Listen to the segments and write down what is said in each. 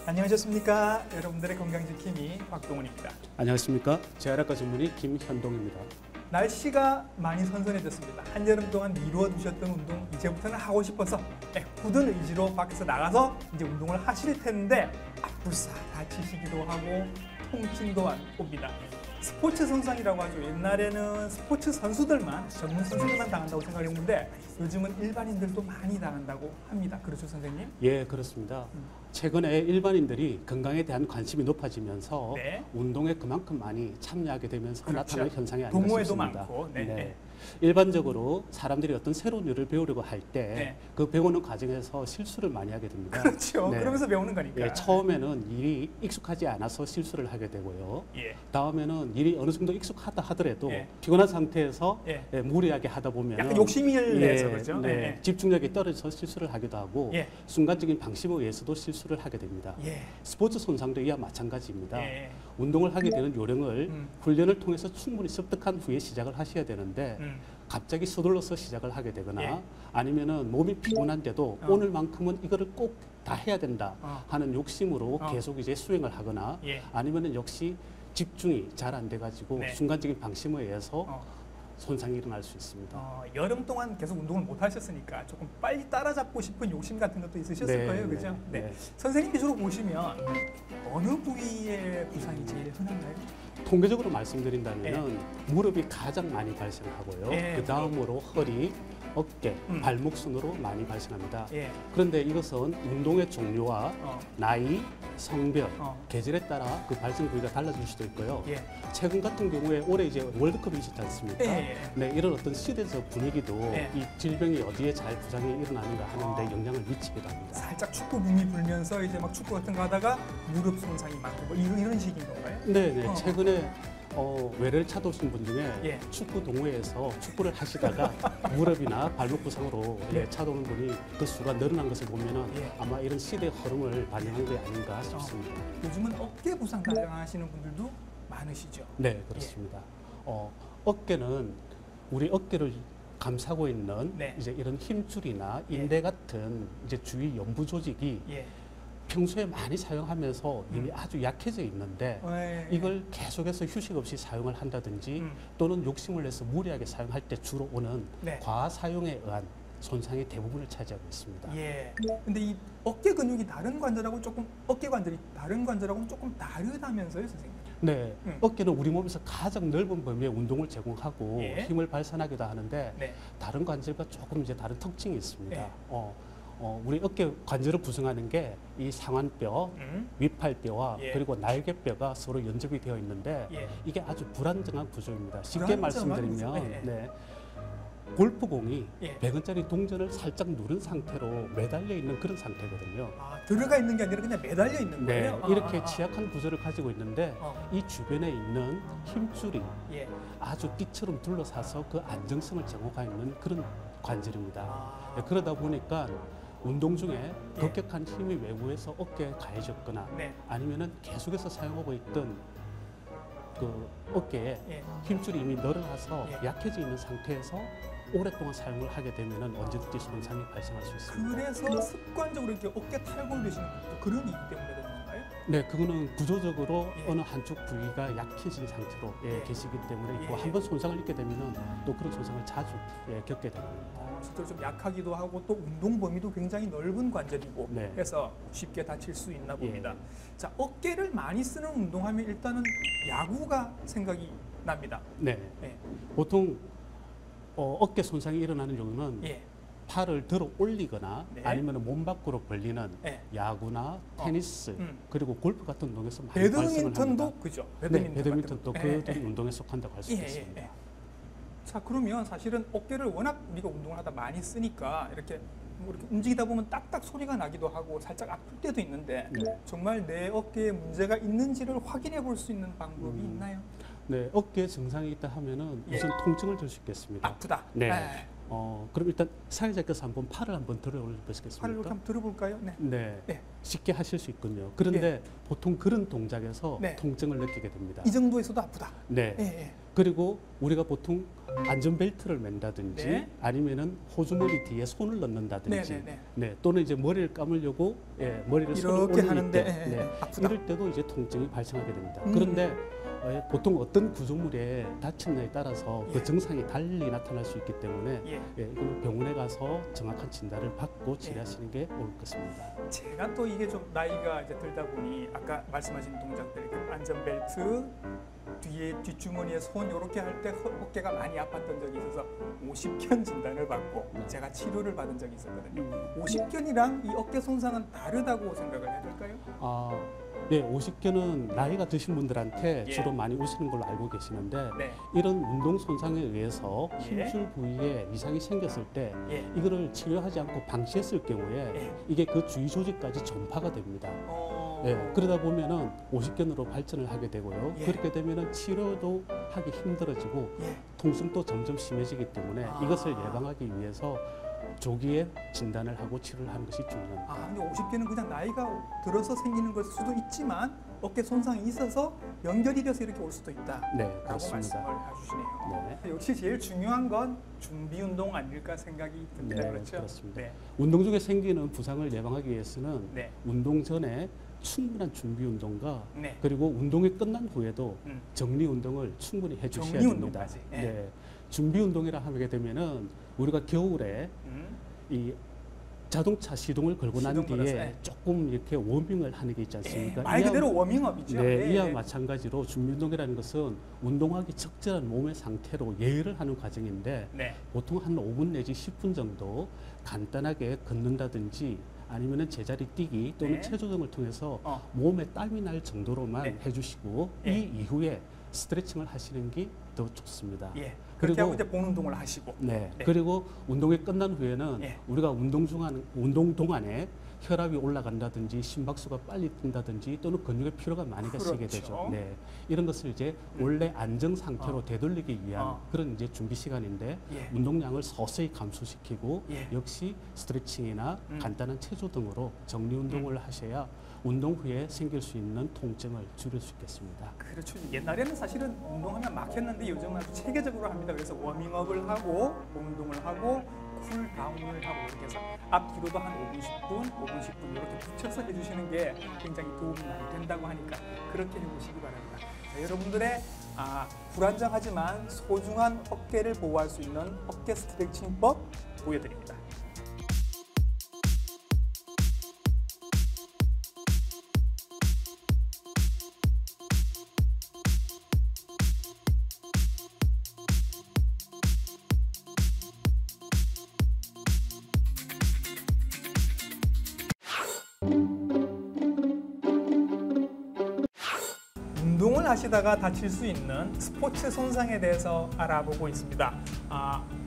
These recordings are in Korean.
안녕하셨습니까? 여러분들의 건강지킴이 박동훈입니다. 안녕하십니까? 재활학과 전문의 김현동입니다. 날씨가 많이 선선해졌습니다. 한여름 동안 미루어두셨던 운동 이제부터는 하고 싶어서 굳은 의지로 밖에서 나가서 이제 운동을 하실 텐데 아프사 다치시기도 하고 통증도 옵니다. 스포츠 손상이라고 하죠. 옛날에는 스포츠 선수들만, 전문 선수들만 당한다고 생각했는데 요즘은 일반인들도 많이 당한다고 합니다. 그렇죠, 선생님? 예, 그렇습니다. 최근에 일반인들이 건강에 대한 관심이 높아지면서 네. 운동에 그만큼 많이 참여하게 되면서 그렇죠. 나타나는 현상이 아닌가 동호회도 싶습니다. 많고. 네. 일반적으로 사람들이 어떤 새로운 일을 배우려고 할 때 그 네. 배우는 과정에서 실수를 많이 하게 됩니다. 그렇죠. 네. 그러면서 배우는 거니까. 예, 처음에는 일이 익숙하지 않아서 실수를 하게 되고요. 예. 다음에는 일이 어느 정도 익숙하다 하더라도 예. 피곤한 상태에서 예. 무리하게 하다 보면 약간 욕심이 내서 그렇죠. 네. 집중력이 떨어져서 실수를 하기도 하고 예. 순간적인 방심에 의해서도 실수를 하게 됩니다. 예. 스포츠 손상도 이와 마찬가지입니다. 예. 운동을 하게 되는 요령을 음. 훈련을 통해서 충분히 습득한 후에 시작을 하셔야 되는데 갑자기 서둘러서 시작을 하게 되거나 예. 아니면은 몸이 피곤한데도 오늘만큼은 이거를 꼭 다 해야 된다 하는 욕심으로 계속 이제 수행을 하거나 예. 아니면은 역시 집중이 잘 안 돼가지고 네. 순간적인 방심에 의해서 손상이 일어날 수 있습니다. 여름 동안 계속 운동을 못 하셨으니까 조금 빨리 따라잡고 싶은 욕심 같은 것도 있으셨을 네, 거예요, 네, 그죠? 네. 선생님 기준으로 보시면 어느 부위의 부상이 제일 흔한가요? 통계적으로 말씀드린다면 무릎이 가장 많이 발생하고요. 예, 그 다음으로 허리, 어깨, 발목 순으로 많이 발생합니다. 예. 그런데 이것은 운동의 종류와 나이, 성별, 계절에 따라 그 발생 부위가 달라질 수도 있고요. 예. 최근 같은 경우에 올해 이제 월드컵이 있었지 않습니까? 예. 네, 이런 어떤 시대적 분위기도 예. 이 질병이 어디에 잘 부상이 일어나는가 하는데 영향을 미치기도 합니다. 살짝 축구 붐이 불면서 이제 막 축구 같은 거 하다가 무릎 손상이 많고 뭐 이런 식인 건가요? 네. 최근에 외래를 찾아오신 분 중에 예. 축구 동호회에서 축구를 하시다가 무릎이나 발목 부상으로 찾아오는 분이 그 수가 늘어난 것을 보면은 아마 이런 시대의 흐름을 반영한 게 아닌가 싶습니다. 요즘은 어깨 부상 당하시는 분들도 많으시죠? 네, 그렇습니다. 어깨는 우리 어깨를 감싸고 있는 이제 이런 힘줄이나 인대 같은 이제 주위 연부 조직이 평소에 많이 사용하면서 이미 아주 약해져 있는데 이걸 계속해서 휴식 없이 사용을 한다든지 또는 욕심을 내서 무리하게 사용할 때 주로 오는 과다 사용에 의한 손상이 대부분을 차지하고 있습니다. 예. 근데 이 어깨 근육이 다른 관절하고 조금 어깨 관절이 다른 관절하고는 조금 다르다면서요, 선생님? 네, 어깨는 우리 몸에서 가장 넓은 범위의 운동을 제공하고 힘을 발산하기도 하는데 다른 관절과 조금 이제 다른 특징이 있습니다. 우리 어깨 관절을 구성하는 게 이 상완뼈, 윗팔뼈와 그리고 날개뼈가 서로 연접이 되어 있는데 이게 아주 불안정한 구조입니다. 쉽게 말씀드리면 골프공이 100원짜리 동전을 살짝 누른 상태로 매달려 있는 그런 상태거든요. 들어가 있는 게 아니라 그냥 매달려 있는 거예요? 이렇게 취약한 구조를 가지고 있는데 이 주변에 있는 힘줄이 아주 띠처럼 둘러싸서 그 안정성을 제공하고 있는 그런 관절입니다. 그러다 보니까 운동 중에 급격한 힘이 외부에서 어깨에 가해졌거나 아니면은 계속해서 사용하고 있던 그 어깨에 힘줄이 이미 늘어나서 약해져 있는 상태에서 오랫동안 사용을 하게 되면 언제든지 손상이 발생할 수 있습니다. 그래서 습관적으로 이렇게 어깨 탈골되시는 것도 그런 이유 때문에 그런 건가요? 네, 그거는 구조적으로 어느 한쪽 부위가 약해진 상태로 계시기 때문에 있고 한번 손상을 입게 되면 또 그런 손상을 자주 겪게 됩니다. 실제로 좀 약하기도 하고 또 운동 범위도 굉장히 넓은 관절이고 해서 쉽게 다칠 수 있나 봅니다. 자, 어깨를 많이 쓰는 운동하면 일단은 야구가 생각이 납니다. 네. 보통 어깨 손상이 일어나는 경우는 팔을 들어 올리거나 아니면 몸 밖으로 벌리는 야구나 테니스 그리고 골프 같은 운동에서 많이 발생을 합니다. 그죠? 배드민턴도 그 운동에 속한다고 할 수 있습니다. 자, 그러면 사실은 어깨를 워낙 우리가 운동을 하다 많이 쓰니까 이렇게 움직이다 보면 딱딱 소리가 나기도 하고 살짝 아플 때도 있는데 정말 내 어깨에 문제가 있는지를 확인해 볼 수 있는 방법이 있나요? 네, 어깨에 증상이 있다 하면은 우선 통증을 들 수 있겠습니다. 아프다. 네. 그럼 일단 사회자께서 한번 팔을 한번 들어 보시겠습니까? 팔을 이렇게 한번 들어볼까요? 네. 쉽게 하실 수 있군요. 그런데 보통 그런 동작에서 통증을 느끼게 됩니다. 이 정도에서도 아프다. 네. 그리고 우리가 보통 안전벨트를 맨다든지 네. 아니면은 호주머니 뒤에 손을 넣는다든지 네, 네, 네, 또는 이제 머리를 감으려고 머리를 손을 이렇게 올릴 하는데 때 아프다. 이럴 때도 이제 통증이 발생하게 됩니다. 그런데 보통 어떤 구조물에 다쳤느냐에 따라서 그 증상이 달리 나타날 수 있기 때문에 이거는 병원에 가서 정확한 진단을 받고 치료하시는 게 옳을 것입니다. 제가 또 이게 좀 나이가 이제 들다 보니 아까 말씀하신 동작들, 그 안전벨트 뒤에 뒷주머니에 손 이렇게 할 때 어깨가 많이 아팠던 적이 있어서 50견 진단을 받고 제가 치료를 받은 적이 있었거든요. 50견이랑 이 어깨 손상은 다르다고 생각을 해야 될까요? 네, 50견은 나이가 드신 분들한테 주로 많이 오시는 걸로 알고 계시는데 이런 운동 손상에 의해서 힘줄 부위에 이상이 생겼을 때 이거를 치료하지 않고 방치했을 경우에 이게 그 주위 조직까지 전파가 됩니다. 그러다 보면은 50견으로 발전을 하게 되고요. 그렇게 되면은 치료도 하기 힘들어지고 통증도 점점 심해지기 때문에 이것을 예방하기 위해서 조기에 진단을 하고 치료를 하는 것이 중요합니다. 근데 50견은 그냥 나이가 들어서 생기는 걸 수도 있지만 어깨 손상이 있어서 연결이 돼서 이렇게 올 수도 있다. 네, 라고 그렇습니다. 말씀을 해주시네요. 네. 역시 제일 중요한 건 준비 운동 아닐까 생각이 듭니다. 네, 그렇죠? 그렇습니다. 운동 중에 생기는 부상을 예방하기 위해서는 운동 전에 충분한 준비 운동과 그리고 운동이 끝난 후에도 정리 운동을 충분히 해주셔야 됩니다. 준비 운동이라 하게 되면은 우리가 겨울에 이 자동차 시동을 걸고 난 뒤에 조금 이렇게 워밍을 하는 게 있지 않습니까? 말 그대로 워밍업이죠. 이와 마찬가지로 준비 운동이라는 것은 운동하기 적절한 몸의 상태로 예의를 하는 과정인데 보통 한 5분 내지 10분 정도 간단하게 걷는다든지 아니면은 제자리 뛰기 또는 체조등을 통해서 몸에 땀이 날 정도로만 해주시고 이 이후에 스트레칭을 하시는 게 더 좋습니다. 그렇게 하고 이제 본 운동을 하시고. 그리고 운동이 끝난 후에는 우리가 운동 동안에 혈압이 올라간다든지 심박수가 빨리 뛴다든지 또는 근육의 피로가 많이 가시게 되죠. 이런 것을 이제 원래 안정 상태로 되돌리기 위한 그런 이제 준비 시간인데 운동량을 서서히 감소시키고 역시 스트레칭이나 간단한 체조 등으로 정리 운동을 하셔야 운동 후에 생길 수 있는 통증을 줄일 수 있겠습니다. 그렇죠. 옛날에는 사실은 운동하면 막혔는데 요즘은 아주 체계적으로 합니다. 그래서 워밍업을 하고 운동을 하고 쿨다운을 하고 이렇게 해서 앞뒤로도 한 5분, 10분, 5분, 10분 이렇게 붙여서 해주시는 게 굉장히 도움이 많이 된다고 하니까 그렇게 해보시기 바랍니다. 자, 여러분들의 불안정하지만 소중한 어깨를 보호할 수 있는 어깨 스트레칭법 보여드립니다. 운동을 하시다가 다칠 수 있는 스포츠 손상에 대해서 알아보고 있습니다.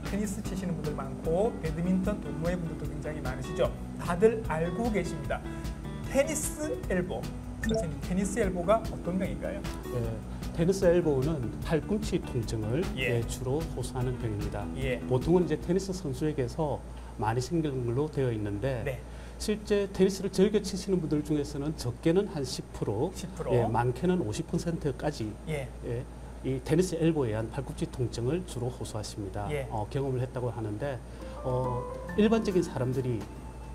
테니스 치시는 분들 많고 배드민턴 동호회 분들도 굉장히 많으시죠. 다들 알고 계십니다. 테니스 엘보. 선생님, 테니스 엘보가 어떤 병인가요? 테니스 엘보는 팔꿈치 통증을 주로 호소하는 병입니다. 보통은 이제 테니스 선수에게서 많이 생기는 걸로 되어 있는데 실제 테니스를 즐겨 치시는 분들 중에서는 적게는 한 10%, 많게는 50%까지 이 테니스 엘보에 의한 팔꿈치 통증을 주로 호소하십니다. 경험을 했다고 하는데 일반적인 사람들이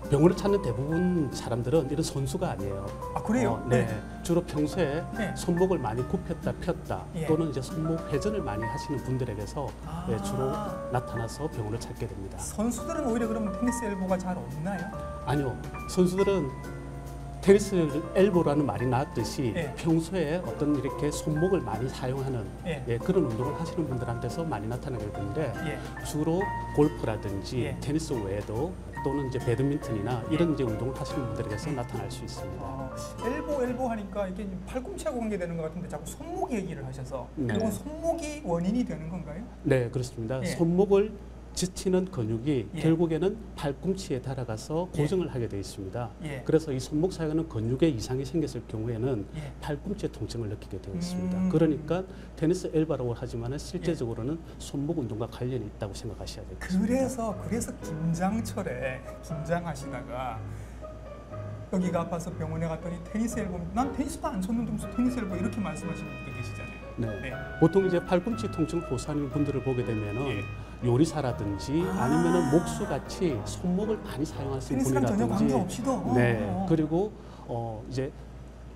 병원을 찾는 대부분 사람들은 이런 선수가 아니에요. 그래요? 주로 평소에 손목을 많이 굽혔다 폈다 또는 이제 손목 회전을 많이 하시는 분들에게서 주로 나타나서 병원을 찾게 됩니다. 선수들은 오히려 그러면 테니스 엘보가 잘 없나요? 아니요. 선수들은 테니스 엘보라는 말이 나왔듯이 평소에 어떤 이렇게 손목을 많이 사용하는 그런 운동을 하시는 분들한테서 많이 나타나게 되는데 주로 골프라든지 테니스 외에도 또는 이제 배드민턴이나 이런 이제 운동을 하시는 분들에게서 나타날 수 있습니다. 엘보 하니까 이게 팔꿈치하고 관계되는 것 같은데 자꾸 손목 얘기를 하셔서 이건 손목이 원인이 되는 건가요? 네, 그렇습니다. 손목을 지치는 근육이 결국에는 팔꿈치에 달아가서 고정을 하게 되어 있습니다. 그래서 이 손목 사이에는 근육에 이상이 생겼을 경우에는 팔꿈치에 통증을 느끼게 되어 있습니다. 그러니까 테니스 엘보라고 하지만 실제적으로는 손목 운동과 관련이 있다고 생각하셔야 되겠습니다. 그래서 김장철에 김장하시다가 여기가 아파서 병원에 갔더니 테니스 엘보, 난 테니스도 안 쳤는데 무슨 테니스 엘보 이렇게 말씀하시는 분들 계시잖아요. 네. 네. 보통 이제 팔꿈치 통증을 호소하는 분들을 보게 되면은 예. 요리사라든지 아니면은 목수 같이 손목을 많이 사용하시는 테니스랑 전혀 분이라든지 관계없이도. 네. 그리고 이제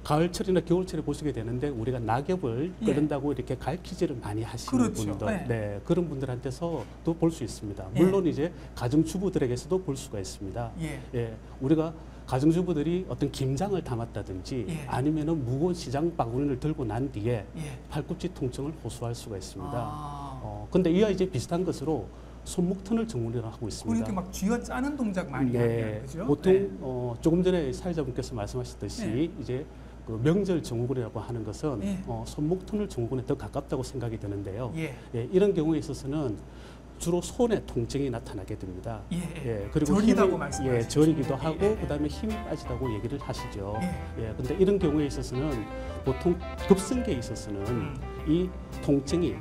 가을철이나 겨울철에 보시게 되는데 우리가 낙엽을 예. 끓는다고 이렇게 갈퀴질을 많이 하시는 그렇죠. 분들, 네. 네. 그런 분들한테서도 볼 수 있습니다. 예. 물론 이제 가정주부들에게서도 볼 수가 있습니다. 예. 예, 우리가 가정주부들이 어떤 김장을 담았다든지 예. 아니면은 무거운 시장 바구니를 들고 난 뒤에 예. 팔꿈치 통증을 호소할 수가 있습니다. 아. 근데 이와 이제 비슷한 것으로 손목 터널 증후군을 하고 있습니다. 그렇게 막 쥐어 짜는 동작 많이 하면 그죠? 보통 네. 조금 전에 사회자분께서 말씀하셨듯이 네. 이제 그 명절 증후군이라고 하는 것은 예. 손목 터널 증후군에 더 가깝다고 생각이 드는데요. 예. 예, 이런 경우에 있어서는 주로 손에 통증이 나타나게 됩니다. 예. 그리고 저리다고 힘이- 말씀하시죠. 예, 저리기도 하고 예. 그다음에 힘이 빠지다고 얘기를 하시죠. 예. 근데 이런 경우에 있어서는 보통 급성기에 있어서는 이 통증이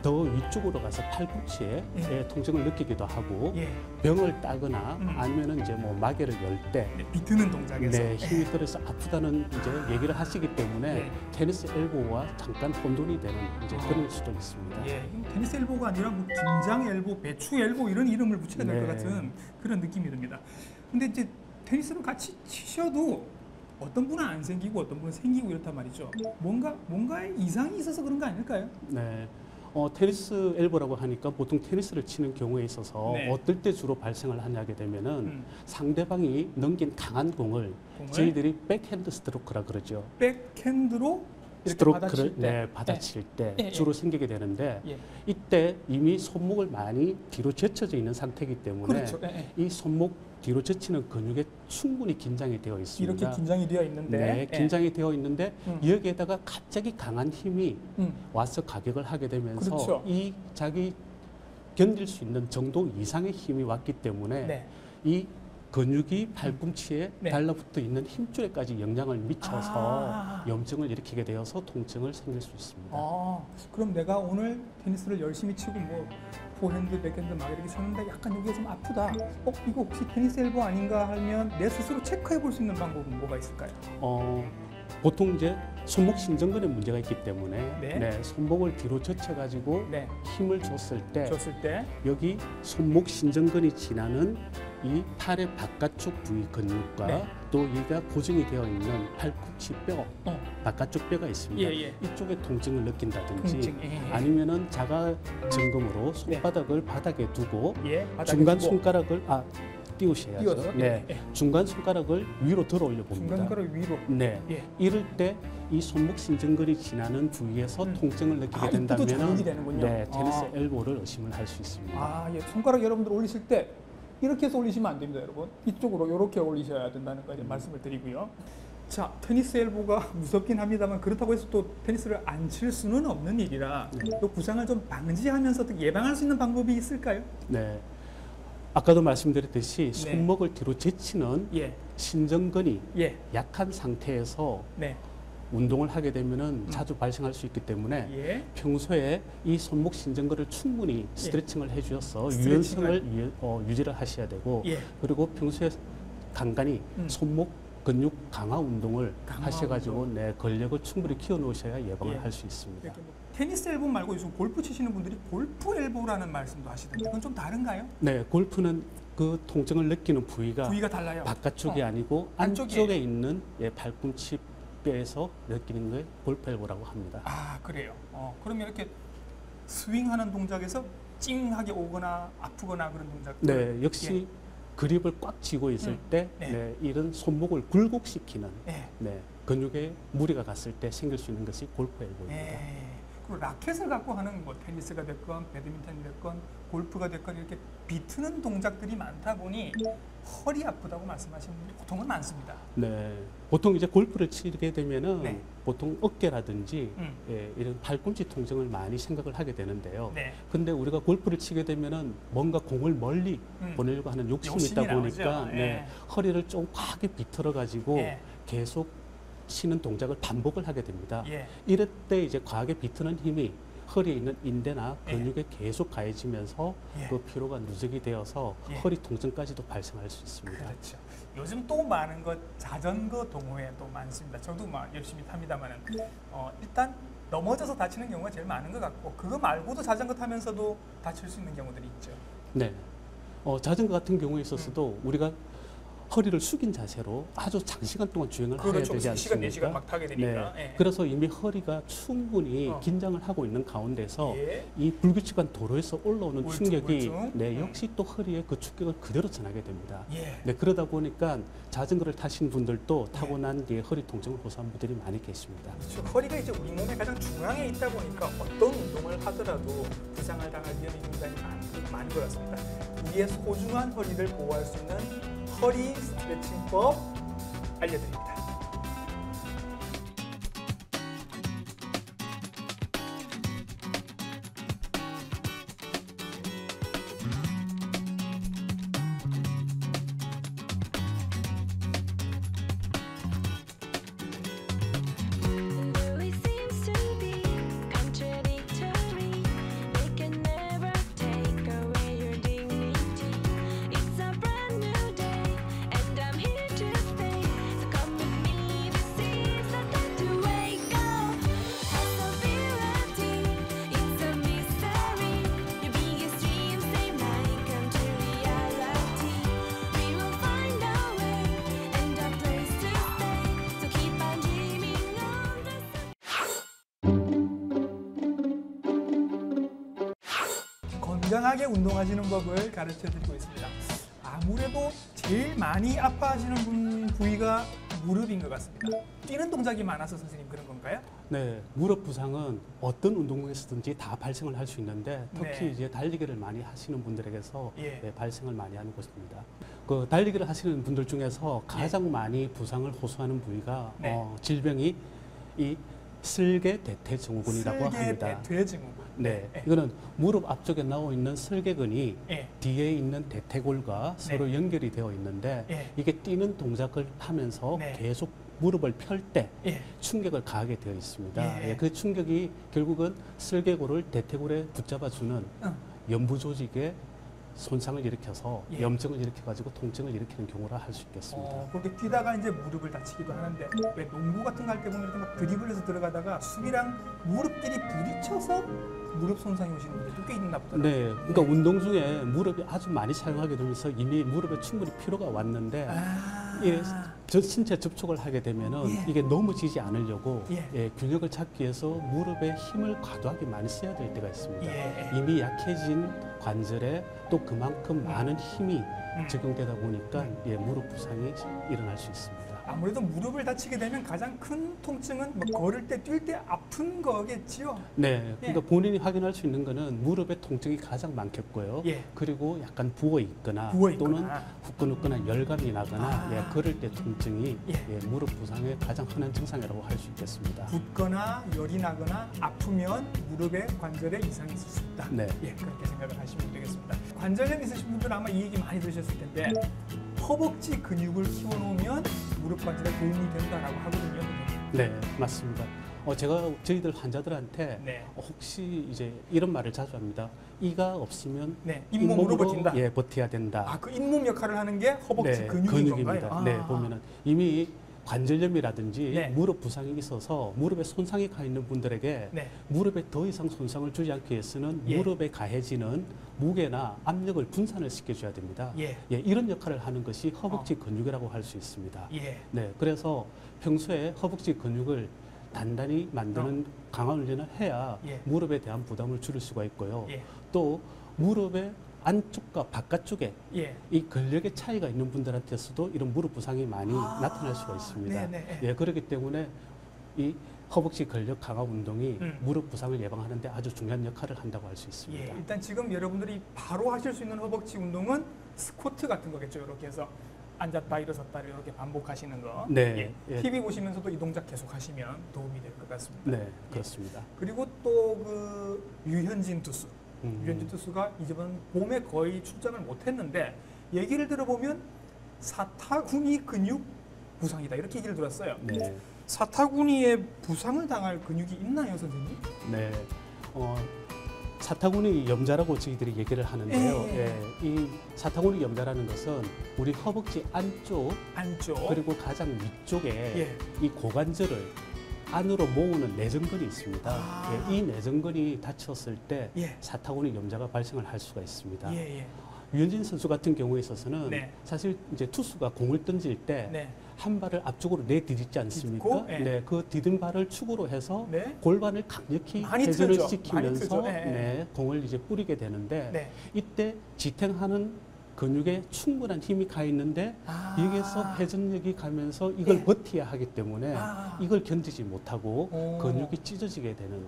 더 위쪽으로 가서 팔꿈치에 예. 통증을 느끼기도 하고 예. 병을 따거나 음. 아니면은 이제 뭐 마개를 열 때 네, 비트는 동작에서. 네, 힘이 들어서 아프다는 이제 얘기를 하시기 때문에 네. 테니스 엘보와 잠깐 혼돈이 되는 이제 그런 수도 있습니다. 예, 테니스 엘보가 아니라 뭐 김장 엘보, 배추 엘보 이런 이름을 붙여야 될 것 네. 같은 그런 느낌이 듭니다. 근데 이제 테니스를 같이 치셔도 어떤 분은 안 생기고 어떤 분은 생기고 이렇단 말이죠. 뭔가에 이상이 있어서 그런 거 아닐까요? 네. 테니스 엘보라고 하니까 보통 테니스를 치는 경우에 있어서 네. 어떨 때 주로 발생을 하냐게 되면은 상대방이 넘긴 강한 공을 저희들이 백핸드 스트로크라 그러죠. 백핸드로 이렇게 스트로크를 받아칠 때. 네, 받아칠 때 예, 예. 주로 생기게 되는데 예. 이때 이미 손목을 많이 뒤로 젖혀져 있는 상태이기 때문에 그렇죠. 예, 예. 이 손목 뒤로 젖히는 근육에 충분히 긴장이 되어 있습니다. 이렇게 긴장이 되어 있는데. 네, 예. 긴장이 되어 있는데 음. 여기에다가 갑자기 강한 힘이 음. 와서 가격을 하게 되면서 그렇죠. 이 자기 견딜 수 있는 정도 이상의 힘이 왔기 때문에 네. 이 근육이 팔꿈치에 네. 달라붙어 있는 힘줄에까지 영향을 미쳐서 아. 염증을 일으키게 되어서 통증을 생길 수 있습니다. 그럼 내가 오늘 테니스를 열심히 치고 뭐 포핸드, 백핸드 막 이렇게 쳤는데 약간 여기가 좀 아프다. 이거 혹시 테니스 엘보 아닌가 하면 내 스스로 체크해 볼 수 있는 방법은 뭐가 있을까요? 보통 이제 손목 신전근에 문제가 있기 때문에 네. 손목을 뒤로 젖혀가지고 네. 힘을 줬을 때 줬을 때. 여기 손목 신전근이 지나는 이 팔의 바깥쪽 부위 근육과 네. 또 여기가 고정이 되어 있는 팔꿈치 뼈 바깥쪽 뼈가 있습니다. 예. 이쪽에 통증을 느낀다든지 통증. 예. 아니면은 자가 점검으로 손바닥을 바닥에 두고 예. 바닥에 중간 두고. 손가락을 띄우셔야죠. 띄워서? 네. 예. 중간 손가락을 위로 들어 올려 봅니다. 중간 손가락 위로. 네. 예. 이럴 때 이 손목 신전근이 지나는 부위에서 통증을 느끼게 이때도 된다면 작용이 되는군요. 네, 테니스 엘보를 의심을 할 수 있습니다. 예. 손가락 여러분들 올리실 때 이렇게 해서 올리시면 안 됩니다, 여러분. 이쪽으로 이렇게 올리셔야 된다는 까지 말씀을 드리고요. 자, 테니스 엘보가 무섭긴 합니다만 그렇다고 해서 또 테니스를 안 칠 수는 없는 일이라 또 부상을 좀 방지하면서 어떻게 예방할 수 있는 방법이 있을까요? 네. 아까도 말씀드렸듯이 손목을 뒤로 제치는 예. 신전근이 예. 약한 상태에서 네. 운동을 하게 되면은 자주 발생할 수 있기 때문에 예. 평소에 이 손목 신전근을 충분히 스트레칭을 해주셔서 스트레칭을. 유연성을 유지를 하셔야 되고 예. 그리고 평소에 간간히 손목 근육 강화 운동을 강화 하셔가지고 근력을 충분히 키워 놓으셔야 예방을 예. 할 수 있습니다. 이렇게 뭐 테니스 엘보 말고 요즘 골프 치시는 분들이 골프 엘보라는 말씀도 하시던데 그건 좀 다른가요? 네, 골프는 그 통증을 느끼는 부위가 달라요. 바깥쪽이 아니고 안쪽에. 안쪽에 있는 팔꿈치 뼈에서 느끼는 게 골프 엘보라고 합니다. 그래요. 그러면 이렇게 스윙하는 동작에서 찡하게 오거나 아프거나 그런 동작. 네, 역시 그립을 꽉 쥐고 있을 때 이런 손목을 굴곡시키는 근육에 무리가 갔을 때 생길 수 있는 것이 골프 엘보입니다. 그리고 라켓을 갖고 하는 뭐 테니스가 됐건 배드민턴이 됐건 골프가 됐건 이렇게 비트는 동작들이 많다 보니 허리 아프다고 말씀하시는 분들이 보통은 많습니다. 네, 보통 이제 골프를 치게 되면은 보통 어깨라든지 이런 팔꿈치 통증을 많이 생각을 하게 되는데요. 근데 우리가 골프를 치게 되면은 뭔가 공을 멀리 보내려고 하는 욕심이 있다 보니까 허리를 좀 과하게 비틀어 가지고 계속 치는 동작을 반복을 하게 됩니다. 이럴 때 이제 과하게 비트는 힘이 허리에 있는 인대나 근육에 계속 가해지면서 그 피로가 누적이 되어서 허리 통증까지도 발생할 수 있습니다. 그렇죠. 요즘 또 많은 것 자전거 동호회 또 많습니다. 저도 막 열심히 탑니다만은 일단 넘어져서 다치는 경우가 제일 많은 것 같고 그거 말고도 자전거 타면서도 다칠 수 있는 경우들이 있죠. 네. 자전거 같은 경우에 있어서도 우리가 허리를 숙인 자세로 아주 장시간 동안 주행을 해야 되지 않습니까? 3시간, 4시간 막 타게 되니까. 네. 예. 그래서 이미 허리가 충분히 긴장을 하고 있는 가운데서 예. 이 불규칙한 도로에서 올라오는 충격이 울퉁. 역시 또 허리에 그 충격을 그대로 전하게 됩니다. 예. 네, 그러다 보니까 자전거를 타신 분들도 타고난 뒤에 허리 통증을 호소한 분들이 많이 계십니다. 그렇죠. 허리가 이제 우리 몸의 가장 중앙에 있다 보니까 어떤 운동을 하더라도 부상을 당할 위험이 굉장히 많은 것 같습니다. 우리의 소중한 허리를 보호할 수 있는 허리 스트레칭법 알려드립니다. 건강하게 운동하시는 법을 가르쳐드리고 있습니다. 아무래도 제일 많이 아파하시는 부위가 무릎인 것 같습니다. 뛰는 동작이 많아서 선생님 그런 건가요? 네, 무릎 부상은 어떤 운동에서든지 다 발생을 할 수 있는데 특히 네. 이제 달리기를 많이 하시는 분들에게서 예. 발생을 많이 하는 것입니다. 그 달리기를 하시는 분들 중에서 가장 많이 부상을 호소하는 부위가 네. 질병이 이 슬개대퇴증후군이라고 합니다. 슬개대퇴증후군. 네, 네. 이거는 무릎 앞쪽에 나와 있는 슬개근이 예. 뒤에 있는 대퇴골과 서로 연결이 되어 있는데 예. 이게 뛰는 동작을 하면서 네. 계속 무릎을 펼 때 예. 충격을 가하게 되어 있습니다. 예. 예, 그 충격이 결국은 슬개골을 대퇴골에 붙잡아주는 연부 조직에 손상을 일으켜서 예. 염증을 일으켜가지고 통증을 일으키는 경우라 할 수 있겠습니다. 그렇게 뛰다가 이제 무릎을 다치기도 하는데 왜 농구 같은 거 할 때 보면 이렇게 막 드리블해서 들어가다가 수비랑 무릎끼리 부딪혀서 무릎 손상이 오시는 분들도 꽤 있나 보더라고요. 네, 그러니까 운동 중에 무릎이 아주 많이 사용하게 되면서 이미 무릎에 충분히 피로가 왔는데 예, 신체 접촉을 하게 되면은 예. 이게 넘어지지 않으려고 예. 균형을 찾기 위해서 무릎에 힘을 과도하게 많이 써야 될 때가 있습니다. 예. 이미 약해진 관절에 또 그만큼 많은 힘이 적용되다 보니까 무릎 부상이 일어날 수 있습니다. 아무래도 무릎을 다치게 되면 가장 큰 통증은 뭐 걸을 때, 뛸 때 아픈 거겠지요? 네, 그러니까 예. 본인이 확인할 수 있는 거는 무릎의 통증이 가장 많겠고요. 예. 그리고 약간 부어 있거나 부어 또는 있거나. 후끈후끈한 열감이 나거나 걸을 때 통증이 예. 무릎 부상의 가장 흔한 증상이라고 할 수 있겠습니다. 붓거나 열이 나거나 아프면 무릎에 관절에 이상이 있을 수 있다. 네. 예, 그렇게 생각을 하시면 되겠습니다. 관절염 있으신 분들은 아마 이 얘기 많이 들으셨을 텐데 허벅지 근육을 키워놓으면 무릎 관절에 도움이 된다라고 하거든요. 네, 맞습니다. 제가 저희들 환자들한테 네. 혹시 이제 이런 말을 자주 합니다. 이가 없으면 네, 잇몸으로 버틴다. 예, 버텨야 된다. 아, 그 잇몸 역할을 하는 게 허벅지 네, 근육인 근육입니다. 건가요? 네, 보면은 이미 관절염이라든지 네. 무릎 부상이 있어서 무릎에 손상이 가 있는 분들에게 네. 무릎에 더 이상 손상을 주지 않기 위해서는 예. 무릎에 가해지는 무게나 압력을 분산을 시켜줘야 됩니다. 예. 이런 역할을 하는 것이 허벅지 근육이라고 할 수 있습니다. 예. 네, 그래서 평소에 허벅지 근육을 단단히 만드는 강화 훈련을 해야 예. 무릎에 대한 부담을 줄일 수가 있고요. 예. 또 무릎의 안쪽과 바깥쪽에 예. 이 근력의 차이가 있는 분들한테서도 이런 무릎 부상이 많이 나타날 수가 있습니다. 네네. 예, 그렇기 때문에 이 허벅지 근력 강화 운동이 무릎 부상을 예방하는 데 아주 중요한 역할을 한다고 할 수 있습니다. 예. 일단 지금 여러분들이 바로 하실 수 있는 허벅지 운동은 스쿼트 같은 거겠죠. 이렇게 해서 앉았다 일어섰다를 이렇게 반복하시는 거. 네. 예. 예. TV 보시면서도 이 동작 계속 하시면 도움이 될 것 같습니다. 네, 그렇습니다. 그리고 또 그 유현진 투수. 음. 유현진 투수가 이번 봄에 거의 출장을 못했는데 얘기를 들어보면 사타구니 근육 부상이다 이렇게 얘기를 들었어요. 네. 사타구니에 부상을 당할 근육이 있나요, 선생님? 네. 사타구니 염자라고 저희들이 얘기를 하는데요. 예. 이 사타구니 염자라는 것은 우리 허벅지 안쪽 안쪽. 그리고 가장 위쪽에 예. 이 고관절을 안으로 모으는 내전근이 있습니다. 이 내전근이 다쳤을 때 사타구니 염자가 발생을 할 수가 있습니다. 유현진 선수 같은 경우에 있어서는 사실 이제 투수가 공을 던질 때 한 발을 앞쪽으로 내디디지 않습니까? 그 디딘 발을 축으로 해서 골반을 강력히 회전을 시키면서 공을 이제 뿌리게 되는데 이때 지탱하는 근육에 충분한 힘이 가 있는데 여기에서 회전력이 가면서 이걸 버텨야 하기 때문에 이걸 견디지 못하고 근육이 찢어지게 되는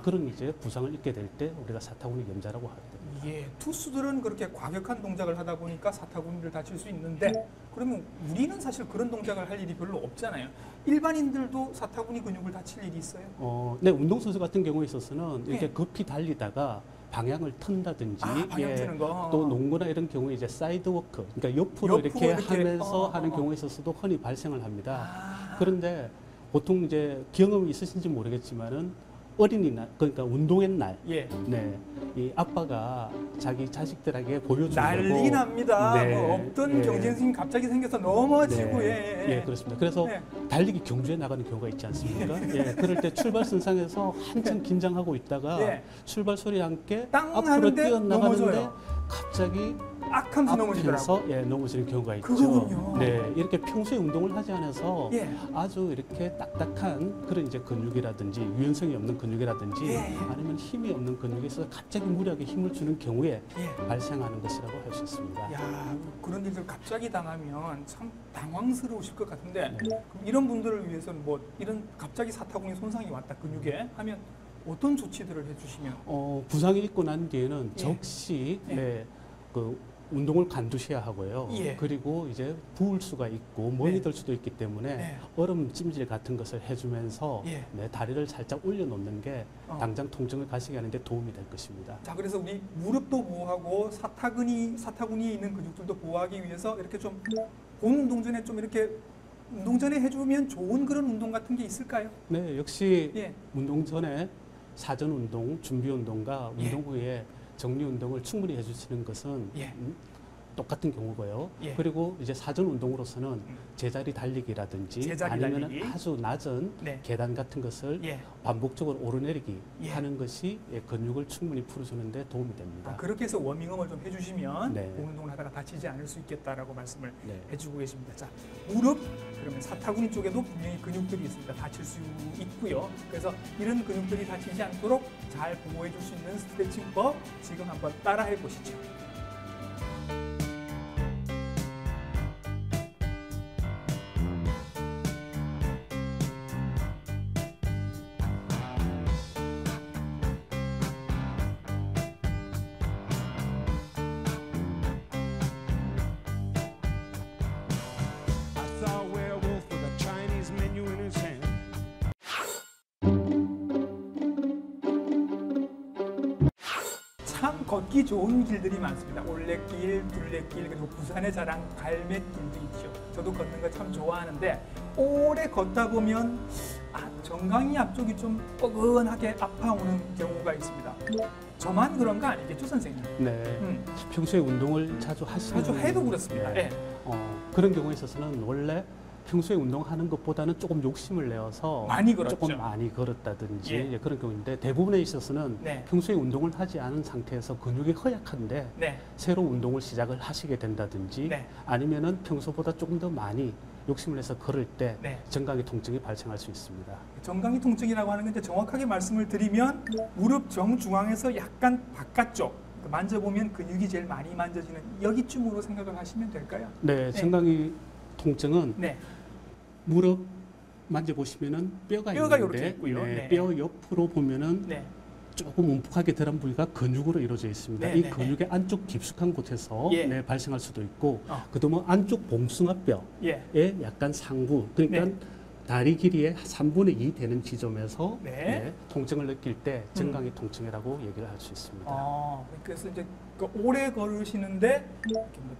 그런 이제 부상을 입게 될 때 우리가 사타구니 염자라고 하게 됩니다. 투수들은 그렇게 과격한 동작을 하다 보니까 사타구니를 다칠 수 있는데 그러면 우리는 사실 그런 동작을 할 일이 별로 없잖아요. 일반인들도 사타구니 근육을 다칠 일이 있어요? 네, 운동선수 같은 경우에 있어서는 이렇게 급히 달리다가 방향을 턴다든지 방향 트는 거. 또 농구나 이런 경우에 이제 사이드워크, 그러니까 옆으로 이렇게 하면서 하는 경우에 있어서도 흔히 발생을 합니다. 그런데 보통 이제 경험이 있으신지 모르겠지만은 어린이날, 그러니까 운동의 날, 이 아빠가 자기 자식들에게 보여주려고 난리 납니다. 뭐 없던 경쟁심이 갑자기 생겨서 넘어지고 그렇습니다. 그래서 달리기 경주에 나가는 경우가 있지 않습니까? 그럴 때 출발선상에서 한참 긴장하고 있다가 출발 소리 함께 앞으로 뛰어나가는데 갑자기 악하면서 넘어지더라고요. 넘어지는 경우가 있죠. 그거군요. 이렇게 평소에 운동을 하지 않아서 아주 이렇게 딱딱한 그런 이제 근육이라든지 유연성이 없는 근육이라든지 아니면 힘이 없는 근육에 있어서 갑자기 무리하게 힘을 주는 경우에 발생하는 것이라고 할 수 있습니다. 그런 일들 갑자기 당하면 참 당황스러우실 것 같은데 그럼 이런 분들을 위해서는 뭐 이런 갑자기 사타구니 손상이 왔다 근육에 하면 어떤 조치들을 해주시면? 부상이 있고 난 뒤에는 적시 그 운동을 관두셔야 하고요. 그리고 이제 부을 수가 있고 멍이 들 수도 있기 때문에 얼음 찜질 같은 것을 해주면서 다리를 살짝 올려놓는 게 당장 통증을 가시게 하는 데 도움이 될 것입니다. 자, 그래서 우리 무릎도 보호하고 사타구니에 있는 근육들도 보호하기 위해서 이렇게 좀 본 운동 전에 좀 이렇게 운동 전에 해주면 좋은 그런 운동 같은 게 있을까요? 네, 역시 운동 전에 사전 운동, 준비 운동과 운동 후에 정리 운동을 충분히 해주시는 것은 똑같은 경우고요. 그리고 이제 사전 운동으로서는 제자리 달리기라든지 아니면 아주 낮은 계단 같은 것을 반복적으로 오르내리기 하는 것이 근육을 충분히 풀어주는데 도움이 됩니다. 그렇게 해서 워밍업을 좀 해주시면 운동을 하다가 다치지 않을 수 있겠다라고 말씀을 해주고 계십니다. 자, 무릎 그러면 사타구니 쪽에도 분명히 근육들이 있습니다. 다칠 수 있고요. 그래서 이런 근육들이 다치지 않도록 잘 보호해 줄 수 있는 스트레칭법 지금 한번 따라해 보시죠. 참 걷기 좋은 길들이 많습니다. 올레길, 둘레길, 그리고 부산의 자랑 갈매길도 있죠. 저도 걷는 거 참 좋아하는데 오래 걷다 보면 정강이 앞쪽이 좀 뻐근하게 아파오는 경우가 있습니다. 저만 그런 거 아니겠죠, 선생님? 네. 평소에 운동을 자주 하시는 자주 해도 그렇습니다. 그런 경우에 있어서는 원래 평소에 운동하는 것보다는 조금 욕심을 내어서 많이 걸었죠. 조금 많이 걸었다든지 그런 경우인데 대부분에 있어서는 평소에 운동을 하지 않은 상태에서 근육이 허약한데 새로 운동을 시작을 하시게 된다든지 아니면은 평소보다 조금 더 많이 욕심을 내서 걸을 때 정강이 통증이 발생할 수 있습니다. 정강이 통증이라고 하는 건 정확하게 말씀을 드리면 무릎 정중앙에서 약간 바깥쪽 만져보면 근육이 제일 많이 만져지는 여기쯤으로 생각을 하시면 될까요? 네, 정강이 통증은 무릎 만져보시면은 뼈가 있는데 있고요. 뼈 옆으로 보면은 조금 움푹하게 들어간 부위가 근육으로 이루어져 있습니다. 이 근육의 안쪽 깊숙한 곳에서 발생할 수도 있고 그다음에 안쪽 봉숭아뼈의 약간 상부 그러니까 다리 길이의 3분의 2 되는 지점에서 통증을 느낄 때 정강이 통증이라고 얘기를 할 수 있습니다. 그래서 이제 오래 걸으시는데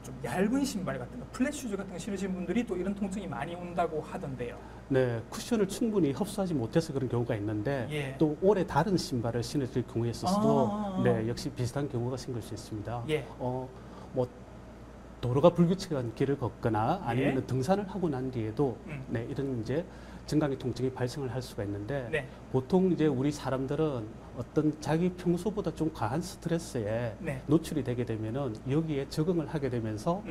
좀 얇은 신발 같은 거, 플랫슈즈 같은 거 신으신 분들이 또 이런 통증이 많이 온다고 하던데요. 네, 쿠션을 충분히 흡수하지 못해서 그런 경우가 있는데 또 오래 다른 신발을 신으실 경우에 있어서도 역시 비슷한 경우가 생길 수 있습니다. 뭐 도로가 불규칙한 길을 걷거나 아니면 등산을 하고 난 뒤에도 이런 이제 정강이 통증이 발생을 할 수가 있는데 네. 보통 이제 우리 사람들은 어떤 자기 평소보다 좀 과한 스트레스에 네. 노출이 되게 되면은 여기에 적응을 하게 되면서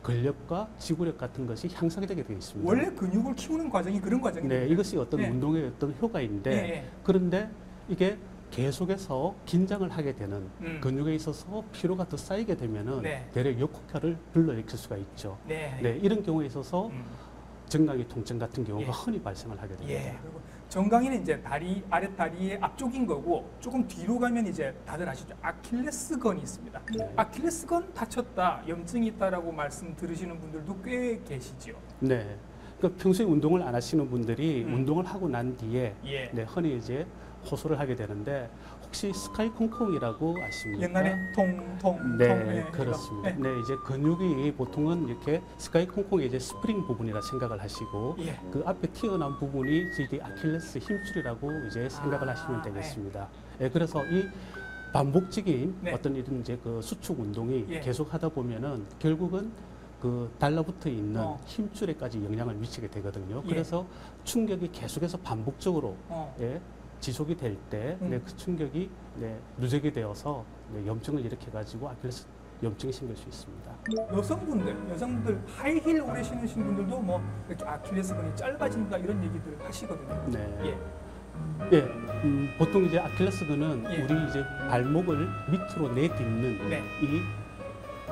근력과 지구력 같은 것이 향상이 되게 되어 있습니다. 원래 근육을 키우는 과정이 그런 과정인데. 네, 이것이 어떤 네. 운동의 어떤 효과인데 네. 그런데 이게 계속해서 긴장을 하게 되는 근육에 있어서 피로가 더 쌓이게 되면은 네. 대략 역효과를 불러일으킬 수가 있죠. 네. 네, 이런 경우에 있어서 정강이 통증 같은 경우가 예. 흔히 발생을 하게 됩니다. 예. 그리고 정강이는 이제 다리 아랫 다리의 앞쪽인 거고 조금 뒤로 가면 이제 다들 아시죠? 아킬레스건이 있습니다. 네. 아킬레스건 다쳤다, 염증이 있다라고 말씀 들으시는 분들도 꽤 계시죠. 네. 그러니까 평소에 운동을 안 하시는 분들이 운동을 하고 난 뒤에 예. 네, 흔히 이제 호소를 하게 되는데 혹시 스카이 콩콩이라고 아십니까? 옛날에 통통 네, 통, 그렇습니다. 네. 네, 이제 근육이 보통은 이렇게 스카이 콩콩의 이제 스프링 부분이라 생각을 하시고 예. 그 앞에 튀어나온 부분이 이제 아킬레스 힘줄이라고 이제 생각을 아, 하시면 되겠습니다. 네, 그래서 이 반복적인 네. 어떤 이런 이제 그 수축 운동이 예. 계속 하다 보면은 결국은 그 달라붙어 있는 어. 힘줄에까지 영향을 미치게 되거든요. 예. 그래서 충격이 계속해서 반복적으로 어. 예, 지속이 될 때 네, 그 충격이 네, 누적이 되어서 네, 염증을 일으켜가지고 아킬레스 염증이 생길 수 있습니다. 여성분들 하이힐 오래 신으신 분들도 뭐 이렇게 아킬레스건이 짧아진다 이런 얘기들 하시거든요. 네. 예. 예, 보통 이제 아킬레스건은 예. 우리 이제 발목을 밑으로 내딛는 네. 이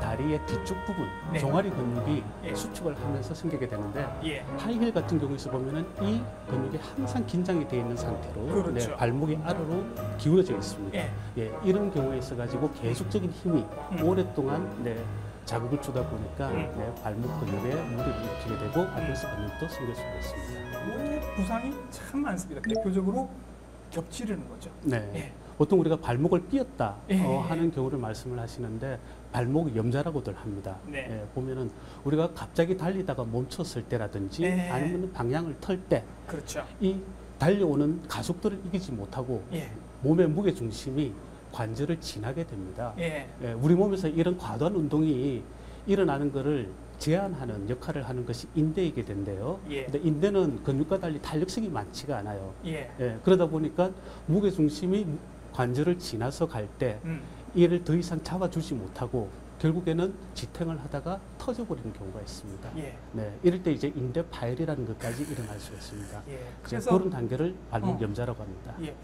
다리의 뒤쪽 부분, 네. 종아리 근육이 예. 수축을 하면서 생기게 되는데 예. 하이힐 같은 경우에서 보면은 이 근육이 항상 긴장이 되어 있는 상태로 그렇죠. 네, 발목이 아래로 기울어져 있습니다. 예. 예, 이런 경우에 있어 가지고 계속적인 힘이 오랫동안 네, 자극을 주다 보니까 네, 발목 근육에 무리를 일으키게 되고 아킬레스 근육도 생길 수가 있습니다. 부상이 참 많습니다. 대표적으로 겹치르는 거죠. 네. 예. 보통 우리가 발목을 삐었다 예. 하는 경우를 말씀을 하시는데 발목 염자라고들 합니다. 네. 예, 보면은 우리가 갑자기 달리다가 멈췄을 때라든지 네. 아니면 방향을 틀 때 이 그렇죠. 달려오는 가속도를 이기지 못하고 예. 몸의 무게 중심이 관절을 지나게 됩니다. 예. 예, 우리 몸에서 이런 과도한 운동이 일어나는 것을 제한하는 역할을 하는 것이 인대이게 된대요. 예. 근데 인대는 근육과 달리 탄력성이 많지가 않아요. 예. 예, 그러다 보니까 무게 중심이 관절을 지나서 갈 때 이를 더 이상 잡아주지 못하고 결국에는 지탱을 하다가 터져버리는 경우가 있습니다. 예. 네, 이럴 때 이제 인대 파열이라는 것까지 일어날 수가 있습니다. 예. 그래서 그런 단계를 발목 염자라고 합니다. 예.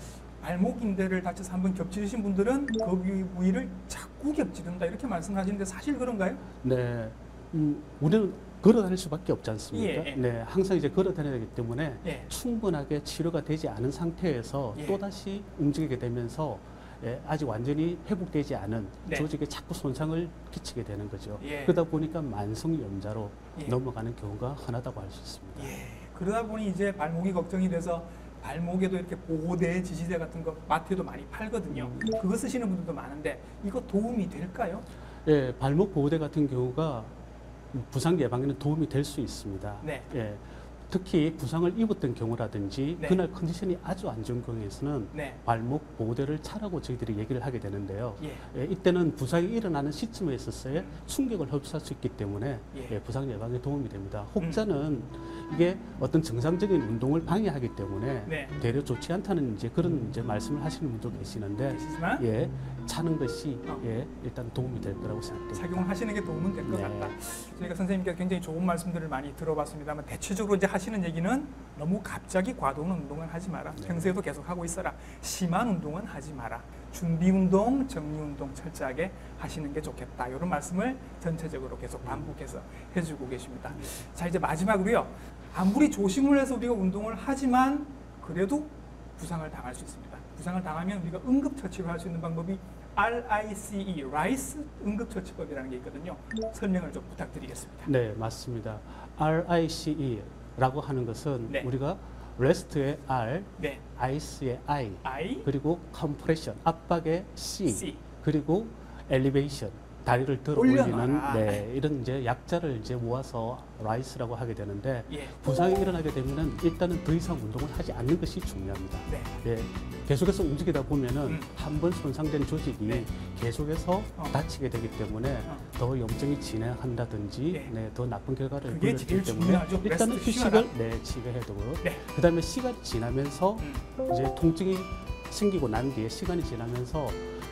발목 인대를 다쳐서 한번 겹치신 분들은 그 부위를 자꾸 겹치른다 이렇게 말씀하시는데 사실 그런가요? 네, 우리는 걸어 다닐 수밖에 없지 않습니까? 예. 네, 항상 이제 걸어 다녀야 되기 때문에 예. 충분하게 치료가 되지 않은 상태에서 예. 또다시 움직이게 되면서 예, 아직 완전히 회복되지 않은 네. 조직에 자꾸 손상을 끼치게 되는 거죠. 예. 그러다 보니까 만성 염자로 예. 넘어가는 경우가 흔하다고 할 수 있습니다. 예. 그러다 보니 이제 발목이 걱정이 돼서 발목에도 이렇게 보호대, 지지대 같은 거 마트에도 많이 팔거든요. 그거 쓰시는 분들도 많은데 이거 도움이 될까요? 예, 발목 보호대 같은 경우가 부상 예방에는 도움이 될 수 있습니다. 네. 예, 특히 부상을 입었던 경우라든지 네. 그날 컨디션이 아주 안 좋은 경우에서는 네. 발목 보호대를 차라고 저희들이 얘기를 하게 되는데요. 예. 예, 이때는 부상이 일어나는 시점에 있어서의 충격을 흡수할 수 있기 때문에 예. 예, 부상 예방에 도움이 됩니다. 혹자는 이게 어떤 정상적인 운동을 방해하기 때문에 네. 되려 좋지 않다는 이제 그런 이제 말씀을 하시는 분도 계시는데 계시지만 예, 차는 것이 예, 일단 도움이 될 거라고 생각됩니다. 착용을 하시는 게 도움은 될 것 네. 같다. 저희가 선생님께 굉장히 좋은 말씀들을 많이 들어봤습니다만 대체적으로 이제 하시는 얘기는 너무 갑자기 과도한 운동은 하지 마라. 네. 평소에도 계속 하고 있어라. 심한 운동은 하지 마라. 준비 운동, 정리 운동 철저하게 하시는 게 좋겠다. 이런 말씀을 전체적으로 계속 반복해서 해주고 계십니다. 자, 이제 마지막으로요. 아무리 조심을 해서 우리가 운동을 하지만 그래도 부상을 당할 수 있습니다. 부상을 당하면 우리가 응급처치를 할 수 있는 방법이 RICE, 라이스 응급처치법이라는 게 있거든요. 설명을 좀 부탁드리겠습니다. 네, 맞습니다. RICE라고 하는 것은 네. 우리가 레스트의 R, 네, 아이스의 I, I, 그리고 컴프레션, 압박의 C, C. 그리고 엘리베이션, 다리를 들어 올려놔라. 올리는 네, 이런 이제 약자를 이제 모아서 라이스라고 하게 되는데 예. 부상이 일어나게 되면은 일단은 더 이상 운동을 하지 않는 것이 중요합니다. 네. 예, 계속해서 움직이다 보면은 한 번 손상된 조직이 네. 계속해서 다치게 되기 때문에 더 염증이 진행한다든지 네. 네, 더 나쁜 결과를 그게 불러들기 제일 때문에 중요하죠. 일단은 레스트 휴식을 네, 취해야 되고요. 네. 그다음에 시간이 지나면서 이제 통증이 생기고 난 뒤에 시간이 지나면서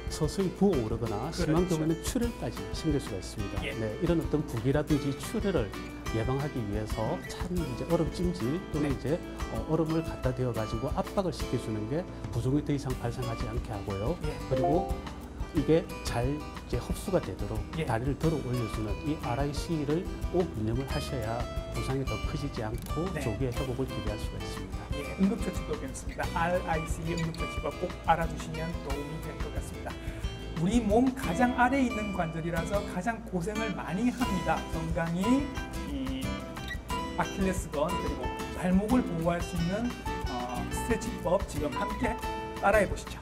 서서히 부어오르거나 심한 그렇죠. 경우에는 출혈까지 생길 수가 있습니다. 예. 네, 이런 어떤 부기라든지 출혈을 예방하기 위해서 찬 이제 얼음 찜질 또는 네. 이제 얼음을 갖다 대어 가지고 압박을 시켜주는 게 부종이 더 이상 발생하지 않게 하고요. 예. 그리고 이게 잘 이제 흡수가 되도록 예. 다리를 들어 올려주는 이 RIC를 꼭 운영을 하셔야 부상이 더 커지지 않고 네. 조기에 회복을 기대할 수가 있습니다. 예, 응급처치법이었습니다. RIC의 응급처치법 꼭 알아두시면 도움이 될 것 같습니다. 우리 몸 가장 아래에 있는 관절이라서 가장 고생을 많이 합니다. 건강히 이 아킬레스건 그리고 발목을 보호할 수 있는 스트레칭법 지금 함께 따라해 보시죠.